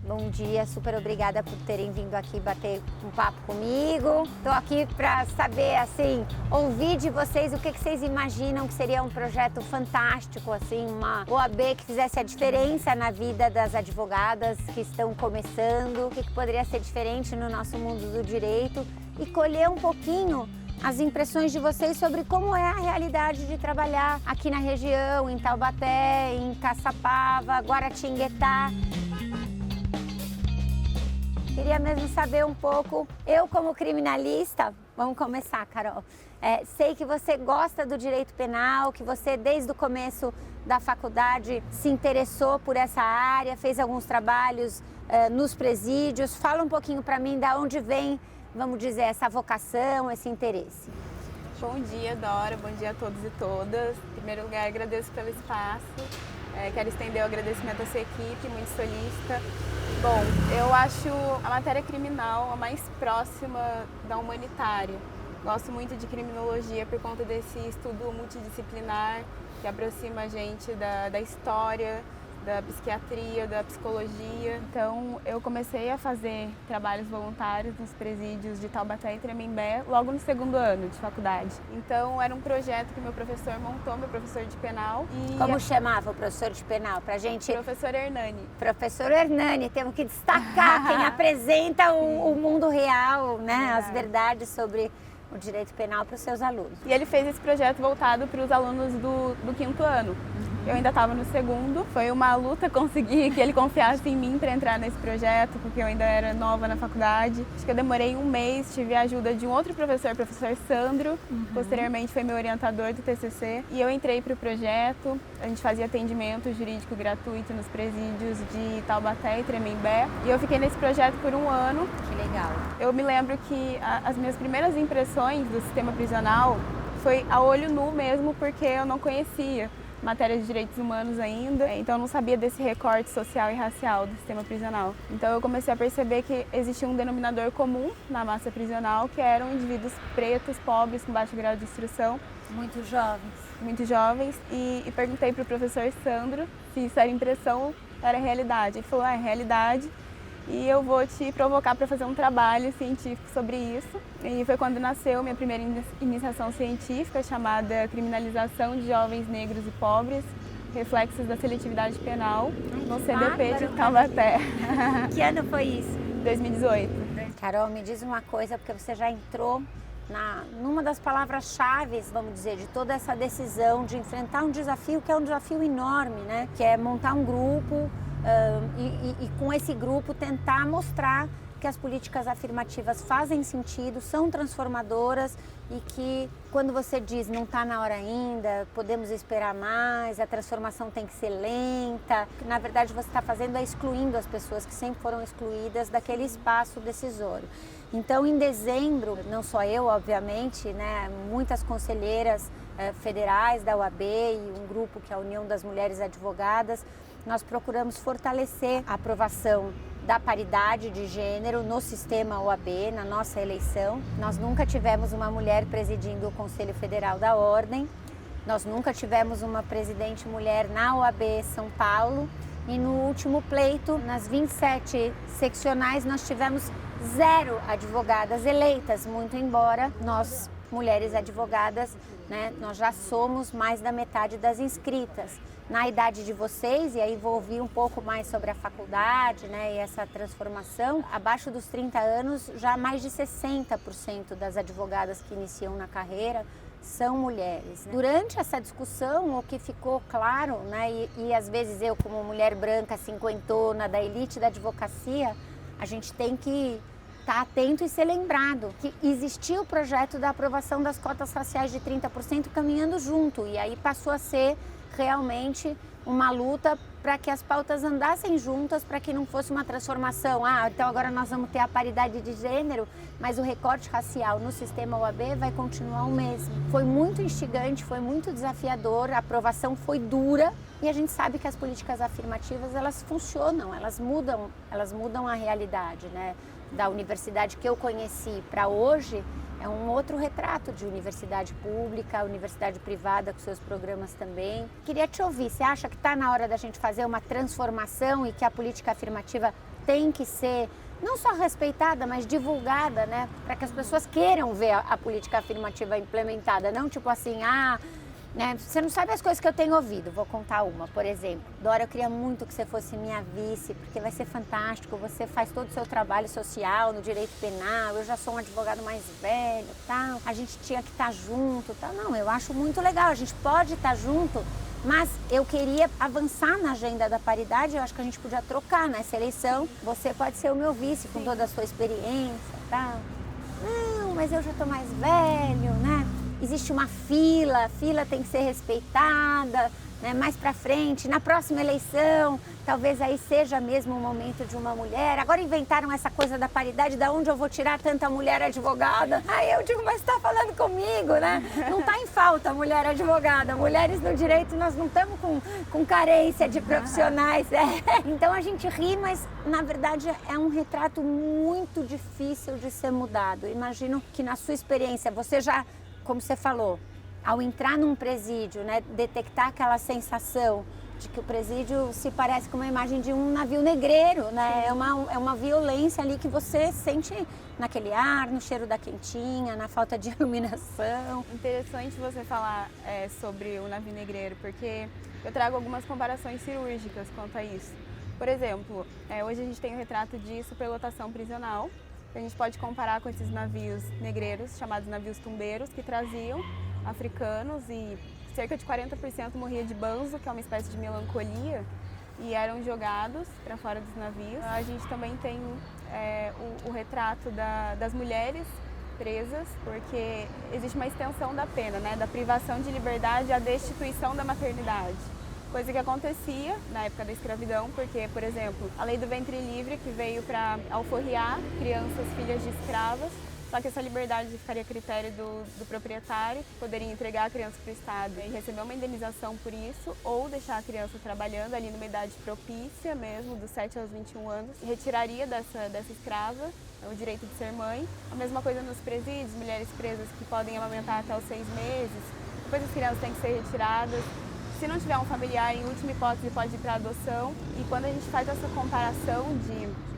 Bom dia, super obrigada por terem vindo aqui bater um papo comigo. Estou aqui para saber, assim, ouvir de vocês o que vocês imaginam que seria um projeto fantástico, assim, uma OAB que fizesse a diferença na vida das advogadas que estão começando, o que poderia ser diferente no nosso mundo do direito e colher um pouquinho as impressões de vocês sobre como é a realidade de trabalhar aqui na região, em Taubaté, em Caçapava, Guaratinguetá. Queria mesmo saber um pouco, eu como criminalista, vamos começar, Carol. Sei que você gosta do direito penal, que você desde o começo da faculdade se interessou por essa área, fez alguns trabalhos nos presídios. Fala um pouquinho para mim de onde vem, vamos dizer, essa vocação, esse interesse. Bom dia, Dora. Bom dia a todos e todas. Em primeiro lugar, agradeço pelo espaço. Quero estender o agradecimento à sua equipe, muito solícita. Bom, eu acho a matéria criminal a mais próxima da humanitária. Gosto muito de criminologia por conta desse estudo multidisciplinar que aproxima a gente da história, da psiquiatria, da psicologia. Então, eu comecei a fazer trabalhos voluntários nos presídios de Taubaté e Tremembé logo no segundo ano de faculdade. Então, era um projeto que meu professor montou, meu professor de penal. Como chamava o professor de penal? Pra gente... Professor Hernani. Professor Hernani, temos que destacar quem apresenta o mundo real, né? Verdade. As verdades sobre o direito penal para os seus alunos. E ele fez esse projeto voltado para os alunos do quinto ano. Eu ainda estava no segundo, foi uma luta conseguir que ele confiasse em mim para entrar nesse projeto, porque eu ainda era nova na faculdade. Acho que eu demorei um mês, tive a ajuda de um outro professor, o professor Sandro, posteriormente foi meu orientador do TCC, e eu entrei para o projeto. A gente fazia atendimento jurídico gratuito nos presídios de Taubaté e Tremembé, e eu fiquei nesse projeto por um ano. Que legal. Eu me lembro que as minhas primeiras impressões do sistema prisional foi a olho nu mesmo, porque eu não conhecia matéria de direitos humanos ainda, então eu não sabia desse recorte social e racial do sistema prisional. Então eu comecei a perceber que existia um denominador comum na massa prisional, que eram indivíduos pretos, pobres, com baixo grau de instrução. Muito jovens. Muito jovens, e perguntei para o professor Sandro se isso era impressão, era realidade. Ele falou, é realidade, e eu vou te provocar para fazer um trabalho científico sobre isso. E foi quando nasceu minha primeira iniciação científica, chamada Criminalização de Jovens Negros e Pobres, Reflexos da Seletividade Penal, no CDP de Taubaté. Que ano foi isso? 2018. Carol, me diz uma coisa, porque você já entrou numa das palavras-chave, vamos dizer, de toda essa decisão de enfrentar um desafio que é um desafio enorme, né? Que é montar um grupo e com esse grupo tentar mostrar que as políticas afirmativas fazem sentido, são transformadoras e que quando você diz não está na hora ainda, podemos esperar mais, a transformação tem que ser lenta, que na verdade você está fazendo é excluindo as pessoas que sempre foram excluídas daquele espaço decisório. Então, em dezembro, não só eu, obviamente, né, muitas conselheiras federais da OAB e um grupo que é a União das Mulheres Advogadas, nós procuramos fortalecer a aprovação da paridade de gênero no sistema OAB, na nossa eleição. Nós nunca tivemos uma mulher presidindo o Conselho Federal da Ordem, nós nunca tivemos uma presidente mulher na OAB São Paulo e no último pleito, nas 27 seccionais, nós tivemos 0 advogadas eleitas, muito embora nós, mulheres advogadas, né, nós já somos mais da metade das inscritas. Na idade de vocês, e aí vou ouvir um pouco mais sobre a faculdade, né, e essa transformação, abaixo dos 30 anos, já mais de 60% das advogadas que iniciam na carreira são mulheres. Durante essa discussão, o que ficou claro, né, e às vezes eu como mulher branca, cinquentona, da elite da advocacia, a gente tem que estar atento e ser lembrado que existia o projeto da aprovação das cotas raciais de 30% caminhando junto, e aí passou a ser realmente uma luta para que as pautas andassem juntas, para que não fosse uma transformação. Então agora nós vamos ter a paridade de gênero, mas o recorte racial no sistema OAB vai continuar o mesmo. Foi muito instigante, foi muito desafiador, a aprovação foi dura e a gente sabe que as políticas afirmativas, elas funcionam, elas mudam a realidade, né? Da universidade que eu conheci para hoje, é um outro retrato de universidade pública, universidade privada com seus programas também. Queria te ouvir, você acha que está na hora da gente fazer uma transformação e que a política afirmativa tem que ser não só respeitada, mas divulgada, né? Para que as pessoas queiram ver a política afirmativa implementada, não tipo assim, né? Você não sabe as coisas que eu tenho ouvido. Vou contar uma, por exemplo. Dora, eu queria muito que você fosse minha vice, porque vai ser fantástico. Você faz todo o seu trabalho social no direito penal. Eu já sou um advogado mais velho, tal. A gente tinha que estar junto, tal. Não, eu acho muito legal. A gente pode estar junto, mas eu queria avançar na agenda da paridade. Eu acho que a gente podia trocar nessa eleição. Você pode ser o meu vice com toda a sua experiência, tal. Não, mas eu já estou mais velho, né? Existe uma fila, a fila tem que ser respeitada, né? Mais para frente, na próxima eleição, talvez aí seja mesmo o momento de uma mulher. Agora inventaram essa coisa da paridade, da onde eu vou tirar tanta mulher advogada? Aí eu digo, mas está falando comigo, né? Não está em falta mulher advogada. Mulheres no direito, nós não estamos com carência de profissionais. Então a gente ri, mas na verdade é um retrato muito difícil de ser mudado. Imagino que na sua experiência, você já, como você falou, ao entrar num presídio, né, detectar aquela sensação de que o presídio se parece com uma imagem de um navio negreiro, né? É uma violência ali que você sente naquele ar, no cheiro da quentinha, na falta de iluminação. Interessante você falar sobre o navio negreiro, porque eu trago algumas comparações cirúrgicas quanto a isso. Por exemplo, hoje a gente tem o retrato de superlotação prisional. A gente pode comparar com esses navios negreiros, chamados navios tumbeiros, que traziam africanos e cerca de 40% morria de banzo, que é uma espécie de melancolia, e eram jogados para fora dos navios. A gente também tem o retrato das mulheres presas, porque existe uma extensão da pena, né? Da privação de liberdade à destituição da maternidade. Coisa que acontecia na época da escravidão, porque, por exemplo, a lei do ventre livre, que veio para alforriar crianças filhas de escravas, só que essa liberdade ficaria a critério do proprietário, que poderia entregar a criança para o Estado e receber uma indenização por isso, ou deixar a criança trabalhando ali numa idade propícia mesmo, dos 7 aos 21 anos, e retiraria dessa escrava o direito de ser mãe. A mesma coisa nos presídios, mulheres presas que podem amamentar até os 6 meses, depois as crianças têm que ser retiradas. Se não tiver um familiar, em última hipótese, pode ir para adoção. E quando a gente faz essa comparação de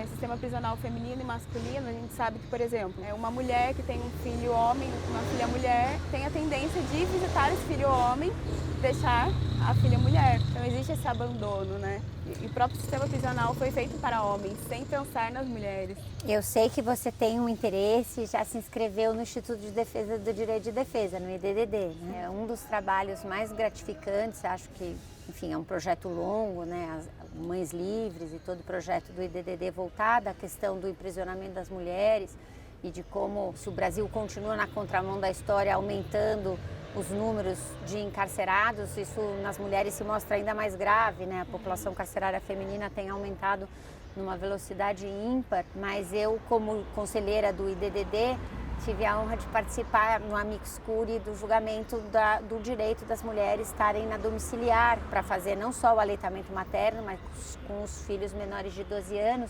sistema prisional feminino e masculino, a gente sabe que, por exemplo, uma mulher que tem um filho homem, uma filha mulher, tem a tendência de visitar esse filho homem e deixar a filha mulher. Então existe esse abandono, né? E o próprio sistema prisional foi feito para homens, sem pensar nas mulheres. Eu sei que você tem um interesse, já se inscreveu no Instituto de Defesa do Direito de Defesa, no IDDD. É um dos trabalhos mais gratificantes, acho que, enfim, é um projeto longo, né? As Mães Livres e todo o projeto do IDDD voltado à questão do aprisionamento das mulheres e de como, se o Brasil continua na contramão da história, aumentando os números de encarcerados, isso nas mulheres se mostra ainda mais grave, né? A população carcerária feminina tem aumentado numa velocidade ímpar, mas eu, como conselheira do IDDD, tive a honra de participar no amicus curiae do julgamento do direito das mulheres estarem na domiciliar para fazer não só o aleitamento materno, mas com os filhos menores de 12 anos.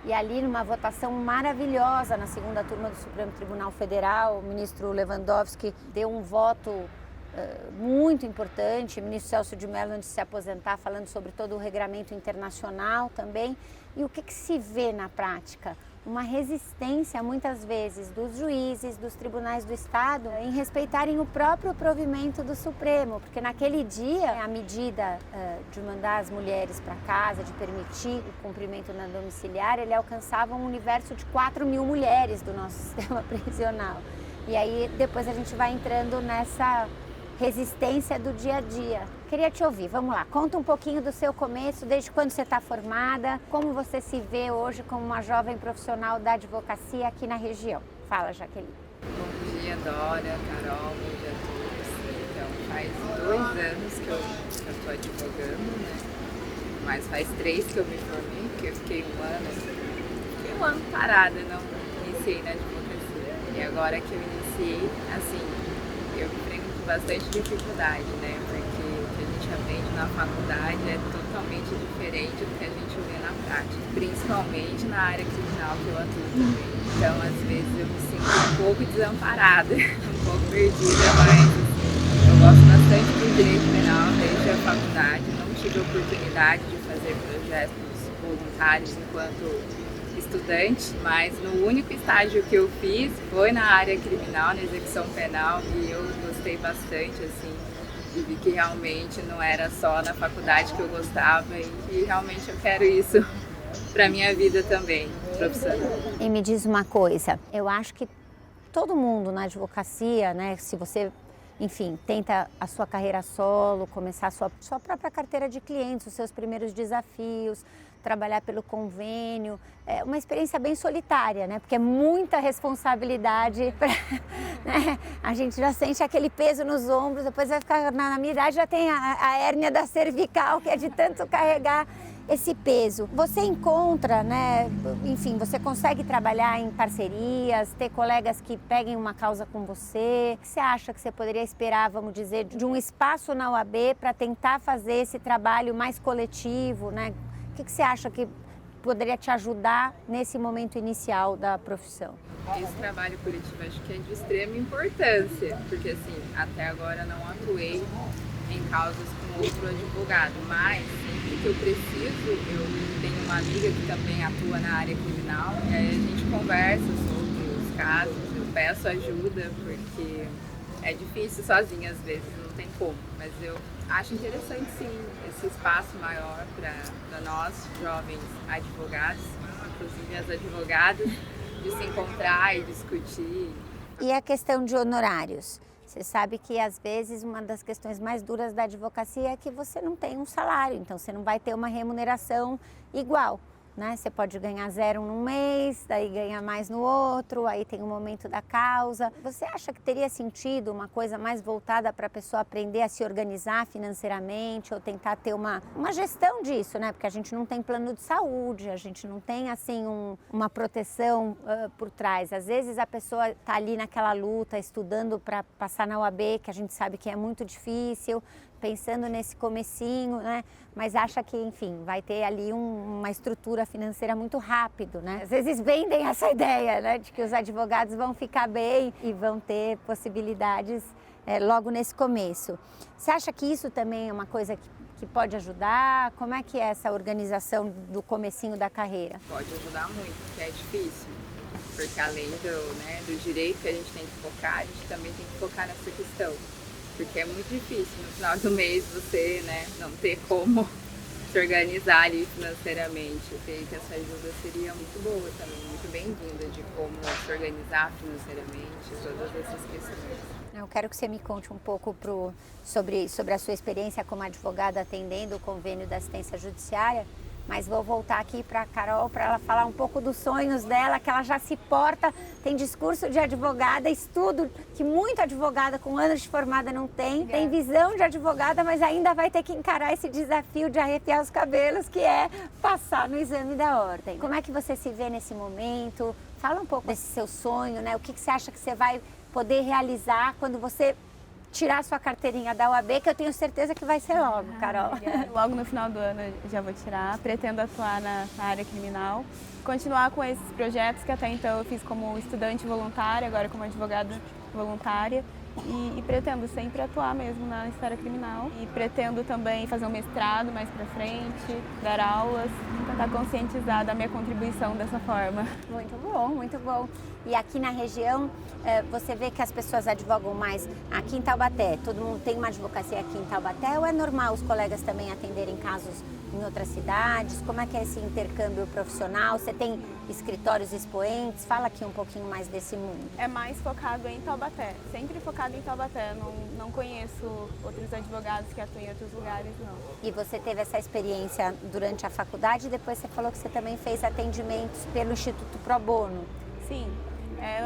E ali, numa votação maravilhosa na segunda turma do Supremo Tribunal Federal, o ministro Lewandowski deu um voto muito importante, o ministro Celso de Mello, antes de se aposentar, falando sobre todo o regramento internacional também. E o que se vê na prática? Uma resistência, muitas vezes, dos juízes, dos tribunais do Estado, em respeitarem o próprio provimento do Supremo, porque naquele dia, a medida de mandar as mulheres para casa, de permitir o cumprimento na domiciliar, ele alcançava um universo de 4.000 mulheres do nosso sistema prisional. E aí, depois a gente vai entrando nessa resistência do dia a dia. Queria te ouvir, vamos lá, conta um pouquinho do seu começo, desde quando você está formada, como você se vê hoje como uma jovem profissional da advocacia aqui na região. Fala, Jaqueline. Bom dia, Dora, Carol, bom dia a todos. Então, faz 2 anos que eu estou advogando, né? Mas faz 3 que eu me formei, porque eu fiquei um ano parada, não iniciei na advocacia. E agora que eu iniciei, assim, eu enfrento bastante dificuldade, né? Porque o que a gente aprende na faculdade é totalmente diferente do que a gente vê na prática, principalmente na área criminal que eu atuo também. Então, às vezes, eu me sinto um pouco desamparada, um pouco perdida, mas eu gosto bastante do direito penal desde a faculdade. Não tive a oportunidade de fazer projetos voluntários detalhes enquanto estudante, mas no único estágio que eu fiz foi na área criminal, na execução penal, e eu gostei bastante, assim, e vi que realmente não era só na faculdade que eu gostava e que realmente eu quero isso para minha vida também, profissional. E me diz uma coisa, eu acho que todo mundo na advocacia, né, se você, enfim, tenta a sua carreira solo, começar a sua própria carteira de clientes, os seus primeiros desafios, trabalhar pelo convênio, é uma experiência bem solitária, né, porque é muita responsabilidade, né? A gente já sente aquele peso nos ombros, depois vai ficar, na minha idade já tem a hérnia da cervical, que é de tanto carregar esse peso. Você encontra, né, enfim, você consegue trabalhar em parcerias, ter colegas que peguem uma causa com você. O que você acha que você poderia esperar, vamos dizer, de um espaço na UAB para tentar fazer esse trabalho mais coletivo, né? O que você acha que poderia te ajudar nesse momento inicial da profissão? Esse trabalho coletivo acho que é de extrema importância, porque assim, até agora não atuei em causas com outro advogado, mas sempre que eu preciso, eu tenho uma amiga que também atua na área criminal, e aí a gente conversa sobre os casos, eu peço ajuda, porque é difícil sozinha às vezes, não tem como, mas eu acho interessante sim esse espaço maior para nós, jovens advogados, inclusive as advogadas, de se encontrar e discutir. E a questão de honorários? Você sabe que às vezes uma das questões mais duras da advocacia é que você não tem um salário, então você não vai ter uma remuneração igual, né? Você pode ganhar 0 num mês, daí ganha mais no outro, aí tem o momento da causa. Você acha que teria sentido uma coisa mais voltada para a pessoa aprender a se organizar financeiramente ou tentar ter uma gestão disso, né? Porque a gente não tem plano de saúde, a gente não tem assim uma proteção por trás. Às vezes a pessoa está ali naquela luta, estudando para passar na UAB, que a gente sabe que é muito difícil, pensando nesse comecinho, né? Mas acha que, enfim, vai ter ali uma estrutura financeira muito rápido, né? Às vezes vendem essa ideia, né, de que os advogados vão ficar bem e vão ter possibilidades logo nesse começo. Você acha que isso também é uma coisa que pode ajudar? Como é que é essa organização do comecinho da carreira? Pode ajudar muito, porque é difícil. Porque além do direito que a gente tem que focar, a gente também tem que focar nessa questão. Porque é muito difícil no final do mês você, né, não ter como se organizar ali financeiramente. Eu creio que essa ajuda seria muito boa também, muito bem-vinda de como se organizar financeiramente, todas essas questões. Eu quero que você me conte um pouco sobre a sua experiência como advogada atendendo o convênio da assistência judiciária, mas vou voltar aqui para a Carol para ela falar um pouco dos sonhos dela, que ela já se porta, tem discurso de advogada, estudo que muita advogada com anos de formada não tem, tem visão de advogada, mas ainda vai ter que encarar esse desafio de arrepiar os cabelos, que é passar no exame da ordem. Como é que você se vê nesse momento? Fala um pouco desse seu sonho, né? O que você acha que você vai poder realizar quando você tirar sua carteirinha da UAB, que eu tenho certeza que vai ser logo, Carol. Logo no final do ano eu já vou tirar, pretendo atuar na área criminal, continuar com esses projetos que até então eu fiz como estudante voluntária, agora como advogada voluntária, e pretendo sempre atuar mesmo na esfera criminal e pretendo também fazer um mestrado mais pra frente, dar aulas, tentar conscientizar da minha contribuição dessa forma. Muito bom, muito bom. E aqui na região, você vê que as pessoas advogam mais aqui em Taubaté? Todo mundo tem uma advocacia aqui em Taubaté ou é normal os colegas também atenderem casos em outras cidades? Como é que é esse intercâmbio profissional? Você tem escritórios expoentes? Fala aqui um pouquinho mais desse mundo. É mais focado em Taubaté, sempre focado em Taubaté. Não conheço outros advogados que atuam em outros lugares, não. E você teve essa experiência durante a faculdade e depois você falou que você também fez atendimentos pelo Instituto Pro Bono. Sim.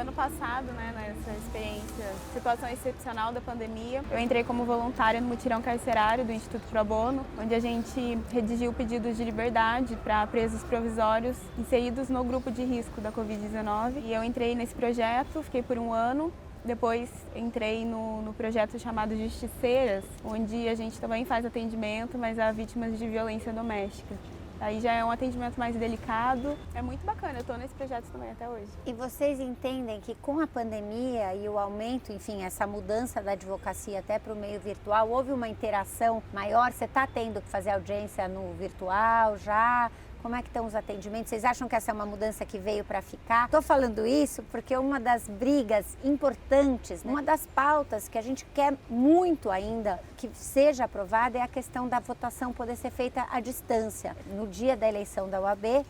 Ano passado, né, nessa experiência, situação excepcional da pandemia, eu entrei como voluntária no mutirão carcerário do Instituto Pro Bono, onde a gente redigiu pedidos de liberdade para presos provisórios inseridos no grupo de risco da Covid-19. E eu entrei nesse projeto, fiquei por 1 ano. Depois entrei no projeto chamado Justiceiras, onde a gente também faz atendimento, mas a vítimas de violência doméstica. Aí já é um atendimento mais delicado. É muito bacana, eu estou nesse projeto também até hoje. E vocês entendem que com a pandemia e o aumento, enfim, essa mudança da advocacia até para o meio virtual, houve uma interação maior? Você está tendo que fazer audiência no virtual já? Como é que estão os atendimentos? Vocês acham que essa é uma mudança que veio para ficar? Estou falando isso porque uma das brigas importantes, né, uma das pautas que a gente quer muito ainda que seja aprovada é a questão da votação poder ser feita à distância. No dia da eleição da OAB,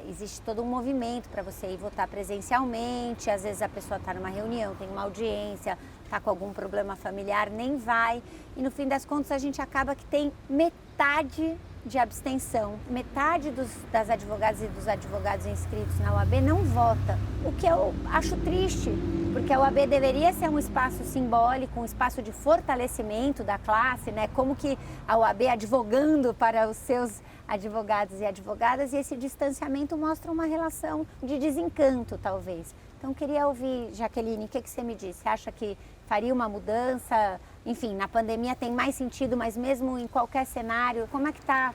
existe todo um movimento para você ir votar presencialmente, às vezes a pessoa está numa reunião, tem uma audiência, está com algum problema familiar, nem vai. E no fim das contas a gente acaba que tem metade de abstenção. Metade das advogadas e dos advogados inscritos na OAB não vota, o que eu acho triste, porque a OAB deveria ser um espaço simbólico, um espaço de fortalecimento da classe, né? Como que a OAB advogando para os seus advogados e advogadas, e esse distanciamento mostra uma relação de desencanto, talvez. Então, queria ouvir, Jaqueline, o que você me diz? Você acha que faria uma mudança? Enfim, na pandemia tem mais sentido, mas mesmo em qualquer cenário, como é que está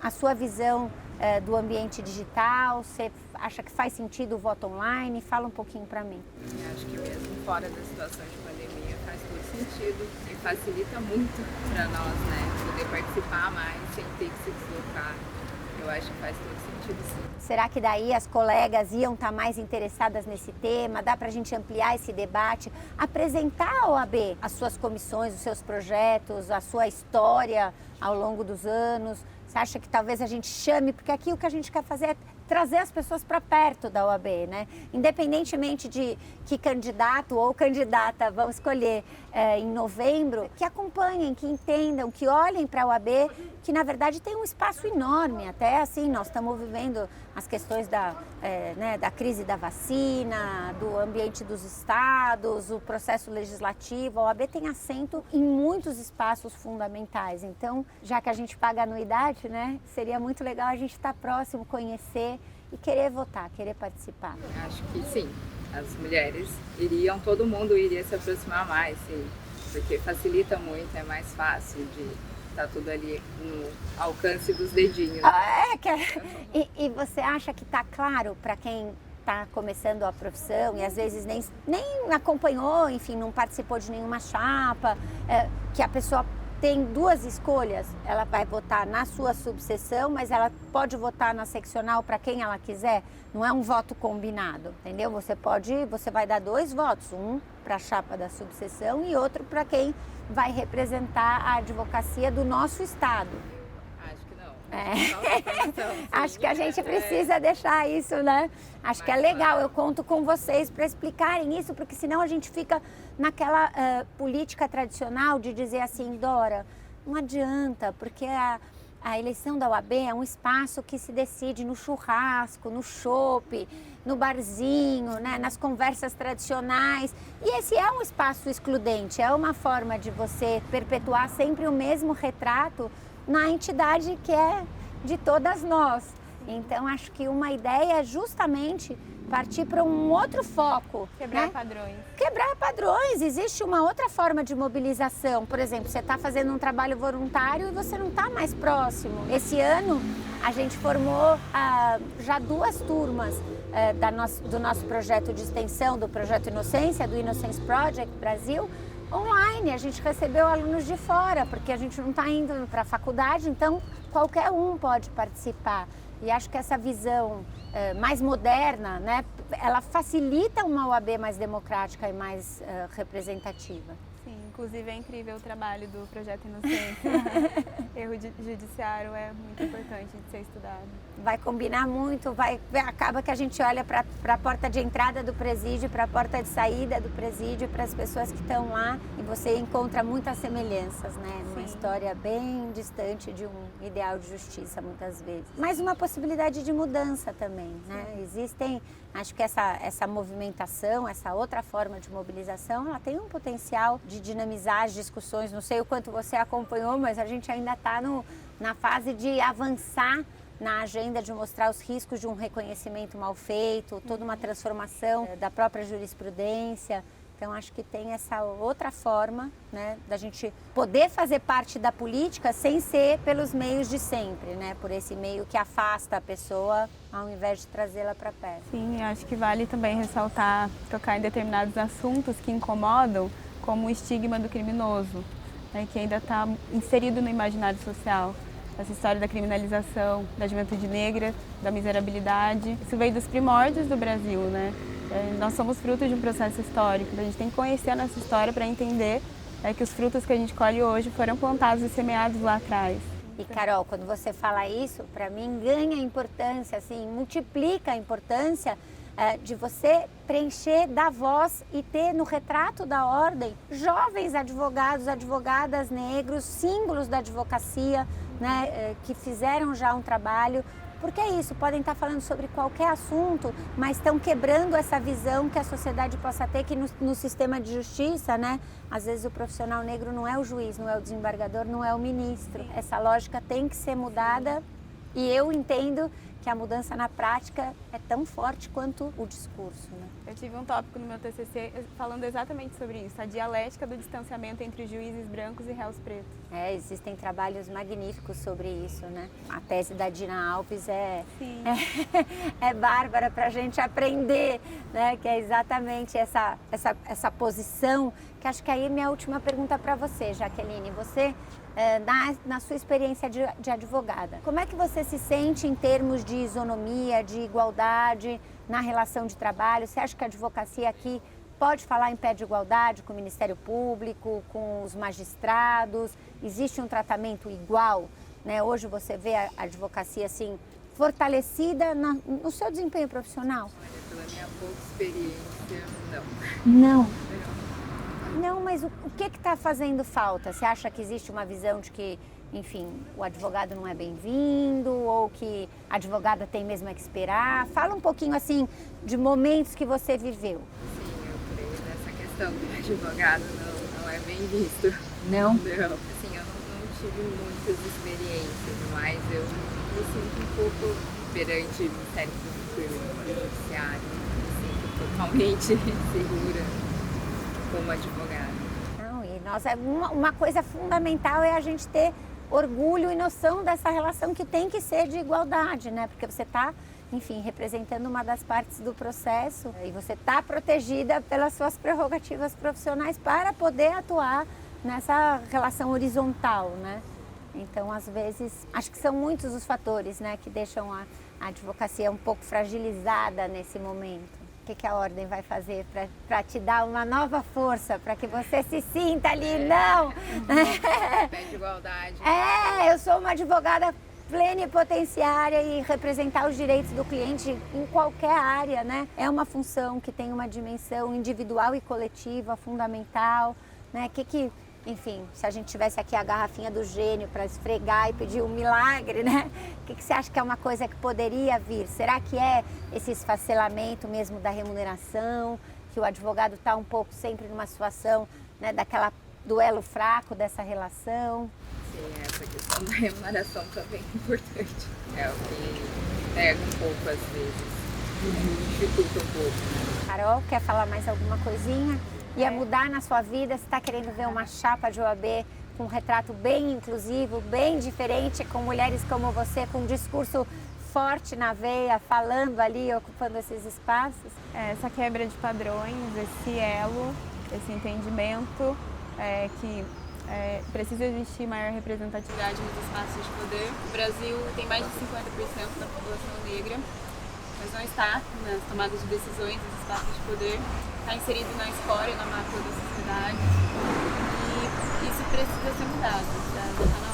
a sua visão do ambiente digital? Você acha que faz sentido o voto online? Fala um pouquinho para mim. Eu acho que mesmo fora da situação de pandemia faz todo sentido e facilita muito para nós, né? Poder participar mais sem ter que se deslocar. Eu acho que faz todo sentido, sim. Será que daí as colegas iam estar mais interessadas nesse tema? Dá para a gente ampliar esse debate? Apresentar à OAB as suas comissões, os seus projetos, a sua história ao longo dos anos? Você acha que talvez a gente chame? Porque aqui o que a gente quer fazer é trazer as pessoas para perto da OAB, né? Independentemente de que candidato ou candidata vão escolher em novembro, que acompanhem, que entendam, que olhem para a OAB, que na verdade tem um espaço enorme. Até assim, nós estamos vivendo as questões da crise da vacina, do ambiente dos estados, o processo legislativo. A OAB tem assento em muitos espaços fundamentais. Então, já que a gente paga anuidade, né, seria muito legal a gente estar próximo, conhecer e querer votar, querer participar. Acho que sim, as mulheres todo mundo iria se aproximar mais, sim, porque facilita muito, é mais fácil de estar tudo ali no alcance dos dedinhos. E você acha que está claro para quem está começando a profissão e às vezes nem acompanhou, enfim, não participou de nenhuma chapa, que a pessoa tem duas escolhas? Ela vai votar na sua subseção, mas ela pode votar na seccional para quem ela quiser. Não é um voto combinado, entendeu? Você vai dar 2 votos, um para a chapa da subseção e outro para quem vai representar a advocacia do nosso estado. Acho que não. Acho que a gente precisa deixar isso, né? Acho que é legal, eu conto com vocês para explicarem isso, porque senão a gente fica naquela política tradicional de dizer assim, Dora, não adianta, porque a eleição da OAB é um espaço que se decide no churrasco, no chopp, no barzinho, né, nas conversas tradicionais. E esse é um espaço excludente, é uma forma de você perpetuar sempre o mesmo retrato na entidade que é de todas nós. Então, acho que uma ideia é justamente partir para um outro foco. Quebrar né? padrões. Quebrar padrões. Existe uma outra forma de mobilização. Por exemplo, você está fazendo um trabalho voluntário e você não está mais próximo. Esse ano, a gente formou já 2 turmas do nosso projeto de extensão, do Projeto Inocência, do Innocence Project Brasil, online. A gente recebeu alunos de fora, porque a gente não está indo para a faculdade, então qualquer um pode participar. E acho que essa visão mais moderna, né, ela facilita uma OAB mais democrática e mais representativa. Sim, inclusive é incrível o trabalho do Projeto Inocência. Erro judiciário é muito importante de ser estudado. Vai combinar muito, acaba que a gente olha para a porta de entrada do presídio, para a porta de saída do presídio, para as pessoas que estão lá, e você encontra muitas semelhanças, né? Numa história bem distante de um ideal de justiça, muitas vezes. Mas uma possibilidade de mudança também, né? Existem, acho que essa movimentação, essa outra forma de mobilização, ela tem um potencial de dinamizar as discussões. Não sei o quanto você acompanhou, mas a gente ainda está na fase de avançar na agenda de mostrar os riscos de um reconhecimento mal feito, toda uma transformação da própria jurisprudência. Então, acho que tem essa outra forma, né, da gente poder fazer parte da política sem ser pelos meios de sempre, né, por esse meio que afasta a pessoa ao invés de trazê-la para perto. Sim, acho que vale também ressaltar, tocar em determinados assuntos que incomodam, como o estigma do criminoso, né, que ainda está inserido no imaginário social. essa história da criminalização da juventude negra, da miserabilidade. Isso veio dos primórdios do Brasil, né? Nós somos fruto de um processo histórico, a gente tem que conhecer a nossa história para entender que os frutos que a gente colhe hoje foram plantados e semeados lá atrás. E Carol, quando você fala isso, para mim ganha importância, assim, multiplica a importância de você preencher, dar voz e ter no retrato da ordem jovens advogados, advogadas negros, símbolos da advocacia, né, que fizeram já um trabalho. Porque é isso, podem estar falando sobre qualquer assunto, mas estão quebrando essa visão que a sociedade possa ter que no sistema de justiça, né? Às vezes o profissional negro não é o juiz, não é o desembargador, não é o ministro. Essa lógica tem que ser mudada e eu entendo que a mudança na prática é tão forte quanto o discurso, né? Eu tive um tópico no meu TCC falando exatamente sobre isso, a dialética do distanciamento entre juízes brancos e réus pretos. Existem trabalhos magníficos sobre isso, né? A tese da Dina Alves é bárbara para a gente aprender, né? Que é exatamente essa posição, que acho que aí é minha última pergunta para você, Jaqueline. Você, na sua experiência de advogada, como é que você se sente em termos de isonomia, de igualdade na relação de trabalho? Você acha que a advocacia aqui pode falar em pé de igualdade com o Ministério Público, com os magistrados? Existe um tratamento igual, né? Hoje você vê a advocacia assim fortalecida no seu desempenho profissional? Olha, pela minha pouca experiência, não. Não, mas o que está fazendo falta? Você acha que existe uma visão de que, enfim, o advogado não é bem-vindo ou que a advogada tem mesmo que esperar? Fala um pouquinho, assim, de momentos que você viveu. Sim, eu creio nessa questão que o advogado não é bem visto. Não? Não. Assim, eu não tive muitas experiências, mas eu me sinto um pouco perante o Ministério Público e o Judiciário. Me sinto totalmente segura como advogada. Não, e uma coisa fundamental é a gente ter orgulho e noção dessa relação que tem que ser de igualdade, né? Porque você está, enfim, representando uma das partes do processo e você está protegida pelas suas prerrogativas profissionais para poder atuar nessa relação horizontal, né? Então, às vezes, acho que são muitos os fatores, né, que deixam a advocacia um pouco fragilizada nesse momento. O que a ordem vai fazer para te dar uma nova força, para que você se sinta ali, não? Pé de igualdade. Eu sou uma advogada plenipotenciária e representar os direitos do cliente em qualquer área, né? É uma função que tem uma dimensão individual e coletiva fundamental, né? Enfim, se a gente tivesse aqui a garrafinha do gênio para esfregar e pedir um milagre, né? O que você acha que é uma coisa que poderia vir? Será que é esse esfacelamento mesmo da remuneração, que o advogado está um pouco sempre numa situação, né, daquela duelo fraco dessa relação? Sim, essa questão da remuneração também é importante. É o que pega um pouco às vezes, dificulta um pouco. Carol, quer falar mais alguma coisinha? Ia mudar na sua vida? Você está querendo ver uma chapa de OAB com um retrato bem inclusivo, bem diferente, com mulheres como você, com um discurso forte na veia, falando ali, ocupando esses espaços? Essa quebra de padrões, esse elo, esse entendimento que precisa existir maior representatividade nos espaços de poder. O Brasil tem mais de 50% da população negra, mas não está nas tomadas de decisões dos espaços de poder, está inserido na história, na macro da sociedade, e isso precisa ser mudado, já está na